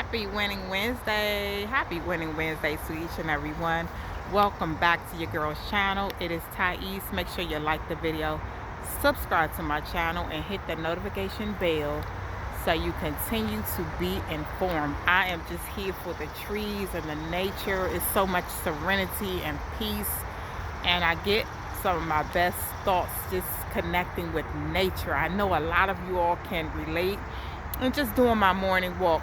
Happy Winning Wednesday. Happy Winning Wednesday to each and every one. Welcome back to your girl's channel. It is Thais. Make sure you like the video, subscribe to my channel, and hit the notification bell so you continue to be informed. I am just here for the trees and the nature. It's so much serenity and peace, and I get some of my best thoughts just connecting with nature. I know a lot of you all can relate. I'm just doing my morning walk,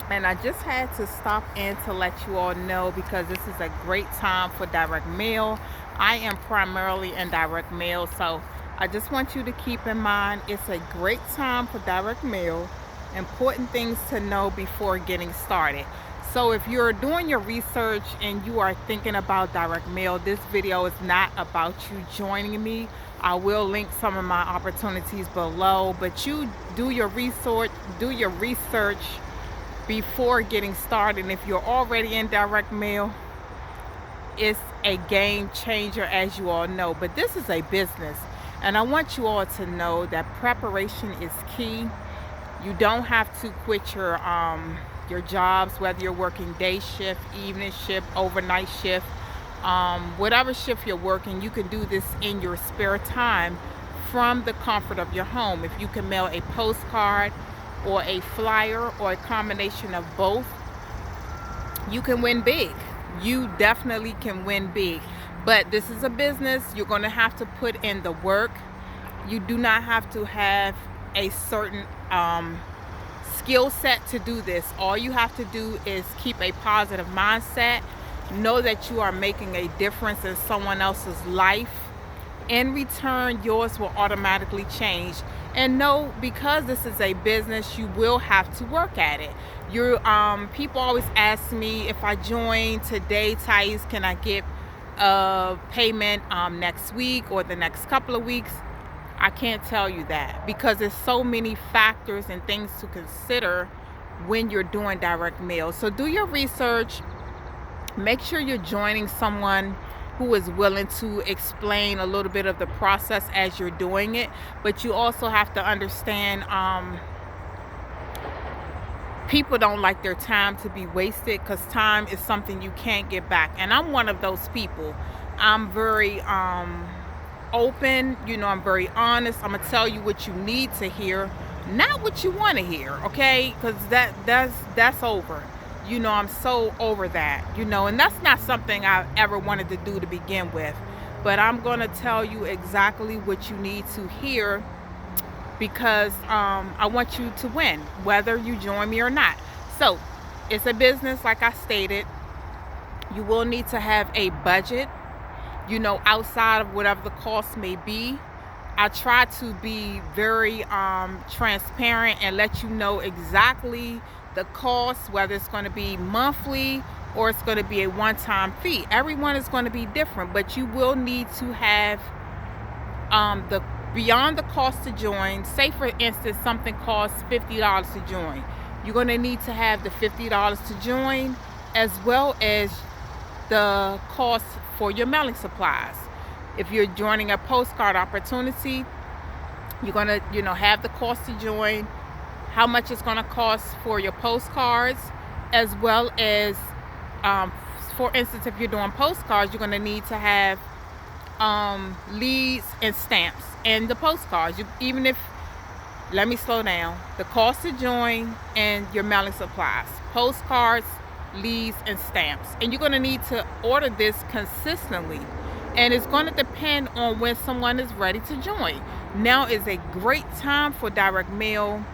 and I just had to stop in to let you all know because this is a great time for direct mail. I am primarily in direct mail, so I just want you to keep in mind it's a great time for direct mail. Important things to know before getting started. So if you're doing your research and you are thinking about direct mail, this video is not about you joining me. I will link some of my opportunities below, but you do your research before getting started. And if you're already in direct mail, it's a game changer, as you all know. But this is a business, and I want you all to know that preparation is key. You don't have to quit your jobs, whether you're working day shift, evening shift, overnight shift, whatever shift you're working. You can do this in your spare time from the comfort of your home. If you can mail a postcard or a flyer or a combination of both, you can win big. You definitely can win big. But this is a business. You're going to have to put in the work. You do not have to have a certain skill set to do this. All you have to do is keep a positive mindset. Know that you are making a difference in someone else's life. In return, yours will automatically change. And know, because this is a business, you will have to work at it. People always ask me, if I join today, Thais, can I get a payment next week or the next couple of weeks? I can't tell you that because there's so many factors and things to consider when you're doing direct mail. So do your research. Make sure you're joining someone who is willing to explain a little bit of the process as you're doing it. But you also have to understand, people don't like their time to be wasted, because time is something you can't get back. And I'm one of those people. I'm very open, I'm very honest. I'm gonna tell you what you need to hear, not what you want to hear, okay? Because that's over. I'm so over that, and that's not something I ever wanted to do to begin with. But I'm gonna tell you exactly what you need to hear, because I want you to win, whether you join me or not. So it's a business, like I stated. You will need to have a budget, outside of whatever the cost may be. I try to be very transparent and let you know exactly the cost, whether it's going to be monthly or it's going to be a one-time fee. Everyone is going to be different, but you will need to have the beyond the cost to join. Say for instance, something costs $50 to join. You're going to need to have the $50 to join, as well as the cost for your mailing supplies. If you're joining a Postcard Opportunity, you're going to have the cost to join, how much it's going to cost for your postcards, as well as for instance, if you're doing postcards, you're going to need to have leads and stamps and the postcards. Let me slow down. The cost to join and your mailing supplies, postcards, leads, and stamps. And you're going to need to order this consistently, and it's going to depend on when someone is ready to join. Now is a great time for direct mail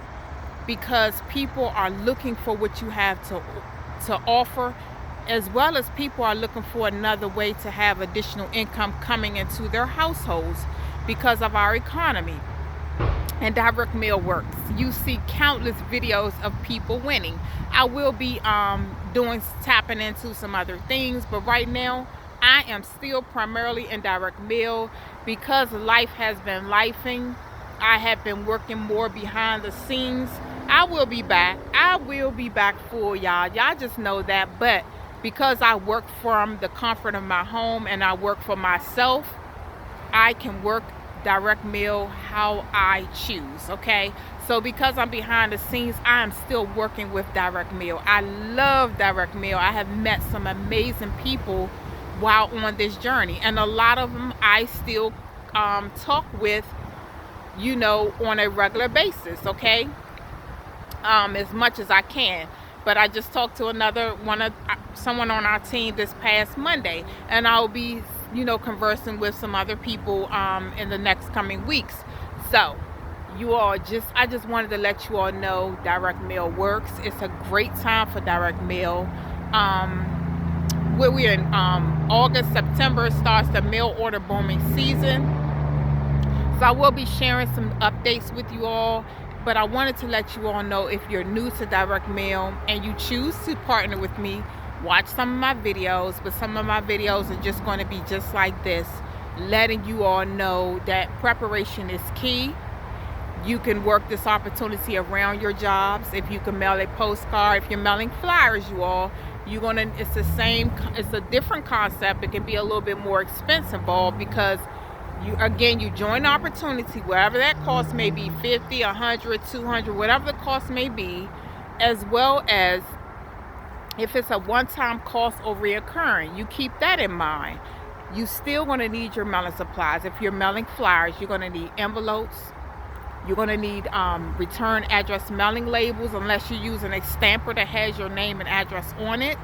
because people are looking for what you have to offer, as well as people are looking for another way to have additional income coming into their households because of our economy. And direct mail works. You see countless videos of people winning. I will be tapping into some other things, but right now I am still primarily in direct mail because life has been lifing. I have been working more behind the scenes. I will be back full, y'all just know that. But because I work from the comfort of my home and I work for myself, I can work direct mail how I choose, okay? So because I'm behind the scenes, I am still working with direct mail. I love direct mail. I have met some amazing people while on this journey, and a lot of them I still talk with, on a regular basis, okay? As much as I can. But I just talked to someone on our team this past Monday, and I'll be, conversing with some other people in the next coming weeks. So I just wanted to let you all know direct mail works. It's a great time for direct mail. Where we're in August, September starts the mail order booming season. So I will be sharing some updates with you all, but I wanted to let you all know, if you're new to direct mail and you choose to partner with me, watch some of my videos. But some of my videos are just going to be just like this, letting you all know that preparation is key. You can work this opportunity around your jobs. If you can mail a postcard, if you're mailing flyers, it's a different concept. It can be a little bit more expense involved, because you join the opportunity, whatever that cost may be, 50, 100, 200, whatever the cost may be, as well as if it's a one-time cost or reoccurring. You keep that in mind. You still going to need your mailing supplies. If you're mailing flyers, you're going to need envelopes. You're going to need return address mailing labels, unless you're using a stamper that has your name and address on it.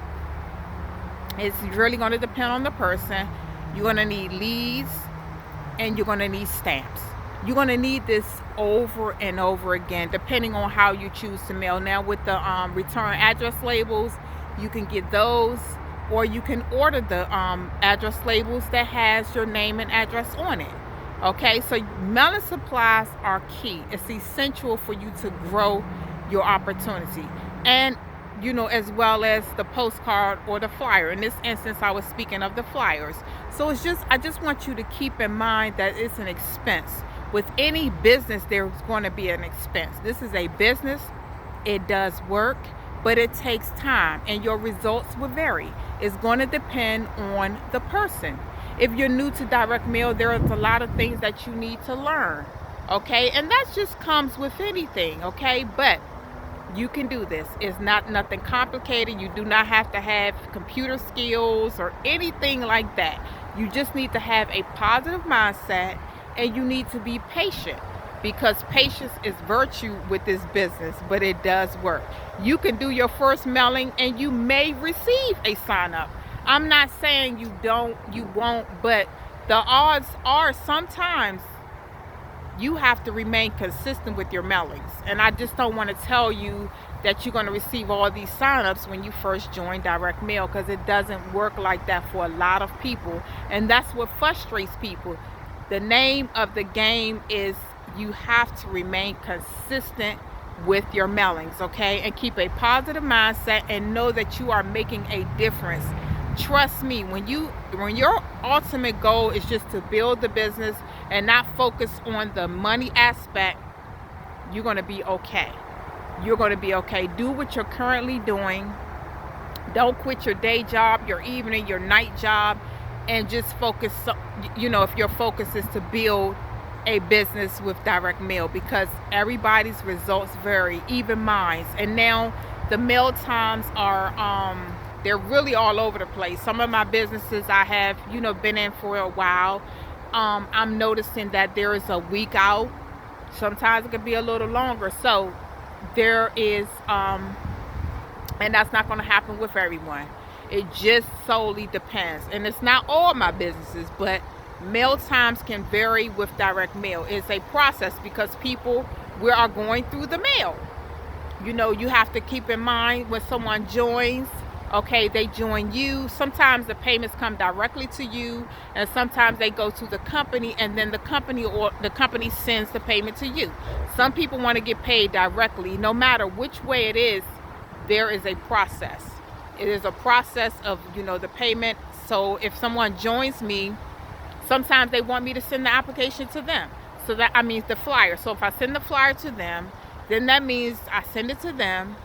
It's really going to depend on the person. You're going to need leads, and you're going to need stamps. You're going to need this over and over again, depending on how you choose to mail. Now, with the return address labels, you can get those, or you can order the address labels that has your name and address on it. Okay, so mailing supplies are key. It's essential for you to grow your opportunity, and as well as the postcard or the flyer. In this instance, I was speaking of the flyers. So I just want you to keep in mind that it's an expense. With any business, there's going to be an expense. This is a business. It does work, but it takes time, and your results will vary. It's going to depend on the person. If you're new to direct mail, there is a lot of things that you need to learn, okay? And that just comes with anything, okay? But you can do this. It's not nothing complicated. You do not have to have computer skills or anything like that. You just need to have a positive mindset, and you need to be patient, because patience is virtue with this business, but it does work. You can do your first mailing and you may receive a sign up. I'm not saying you won't, but the odds are sometimes you have to remain consistent with your mailings. And I just don't want to tell you that you're going to receive all these signups when you first join direct mail, because it doesn't work like that for a lot of people. And that's what frustrates people. The name of the game is you have to remain consistent with your mailings, okay? And keep a positive mindset, and know that you are making a difference. Trust me, when your ultimate goal is just to build the business and not focus on the money aspect, you're going to be okay. You're going to be okay. Do what you're currently doing. Don't quit your day job, your evening, your night job, and just focus, if your focus is to build a business with direct mail, because everybody's results vary, even mine. And now the mail times are they're really all over the place. Some of my businesses I have, been in for a while. I'm noticing that there is a week out. Sometimes it could be a little longer. So there is, and that's not going to happen with everyone. It just solely depends. And it's not all my businesses, but mail times can vary with direct mail. It's a process, because we are going through the mail. You have to keep in mind when someone joins. Okay, they join you. Sometimes the payments come directly to you, and sometimes they go to the company, and then the company sends the payment to you. Some people want to get paid directly. No matter which way it is, there is a process. It is a process of, the payment. So if someone joins me, sometimes they want me to send the application to them. So that means the flyer. So if I send the flyer to them, then that means I send it to them.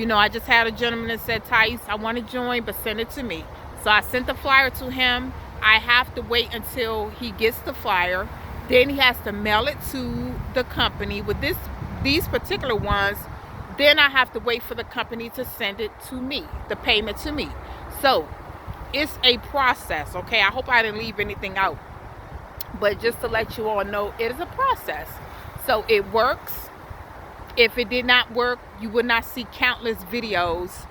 I just had a gentleman that said, Tice, I want to join, but send it to me. So I sent the flyer to him. I have to wait until he gets the flyer. Then he has to mail it to the company. With this these particular ones, then I have to wait for the company to send it to me, the payment to me. So it's a process, okay? I hope I didn't leave anything out, but just to let you all know, it is a process. So it works. If it did not work, you would not see countless videos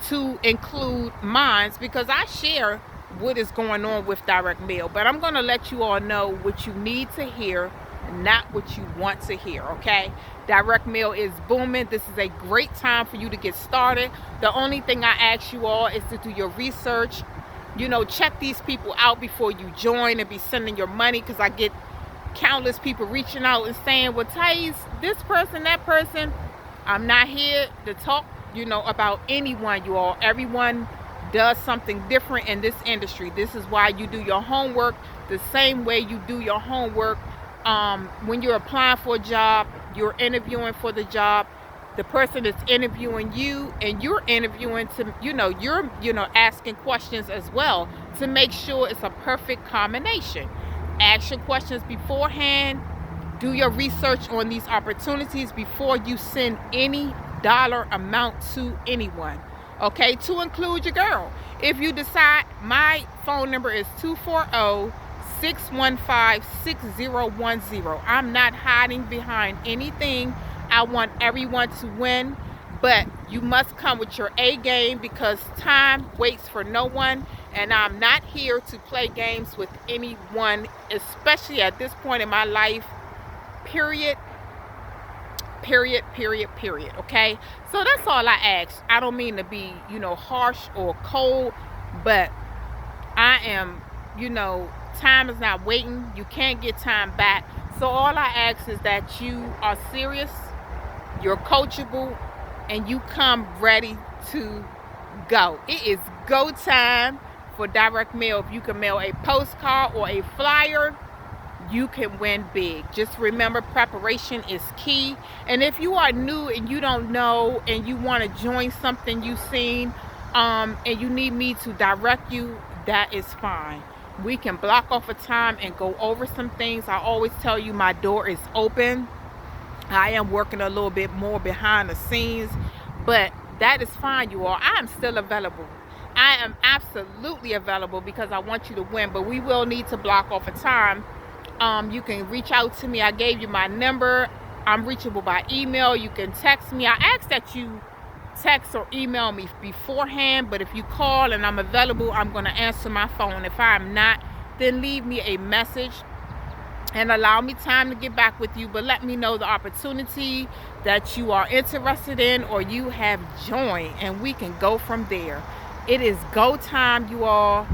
to include mine, because I share what is going on with direct mail. But I'm going to let you all know what you need to hear, not what you want to hear, okay? Direct mail is booming. This is a great time for you to get started. The only thing I ask you all is to do your research. You know, check these people out before you join and be sending your money, because I get countless people reaching out and saying, well, Thais, this person, that person. I'm not here to talk, you know, about anyone, you all. Everyone does something different in this industry. This is why you do your homework the same way you do your homework when you're applying for a job, you're interviewing for the job. The person is interviewing you, and you're interviewing to, you're asking questions as well to make sure it's a perfect combination. Ask your questions beforehand. Do your research on these opportunities before you send any dollar amount to anyone. Okay, to include your girl. If you decide, my phone number is 240-615-6010. I'm not hiding behind anything. I want everyone to win, but you must come with your A game, because time waits for no one, and I'm not here to play games with anyone, especially at this point in my life. Period. Okay, so that's all I ask. I don't mean to be harsh or cold, but I am, time is not waiting. You can't get time back. So all I ask is that you are serious, you're coachable, and you come ready to go. It is go time for direct mail. If you can mail a postcard or a flyer, you can win big. Just remember, preparation is key. And if you are new and you don't know and you want to join something you've seen, and you need me to direct you, that is fine. We can block off a time and go over some things. I always tell you, my door is open. I am working a little bit more behind the scenes, but that is fine, you all. I am still available. I am absolutely available, because I want you to win, but we will need to block off a time. You can reach out to me. I gave you my number. I'm reachable by email. You can text me. I ask that you text or email me beforehand, but if you call and I'm available, I'm going to answer my phone. If I'm not, then leave me a message and allow me time to get back with you. But let me know the opportunity that you are interested in or you have joined, and we can go from there. It is go time, you all.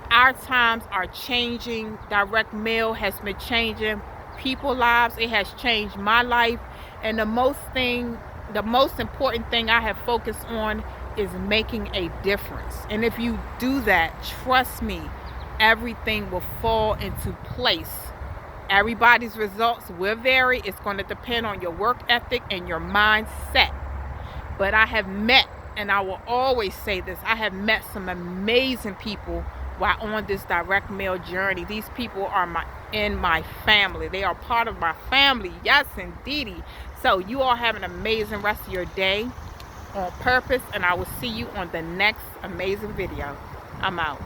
Our times are changing. Direct mail has been changing people's lives. It has changed my life. And the most important thing I have focused on is making a difference. And if you do that, trust me, everything will fall into place. Everybody's results will vary. It's going to depend on your work ethic and your mindset. But I have met, and I will always say this, I have met some amazing people while on this direct mail journey. These people are in my family. They are part of my family. Yes, indeedy. So you all have an amazing rest of your day on purpose, and I will see you on the next amazing video. I'm out.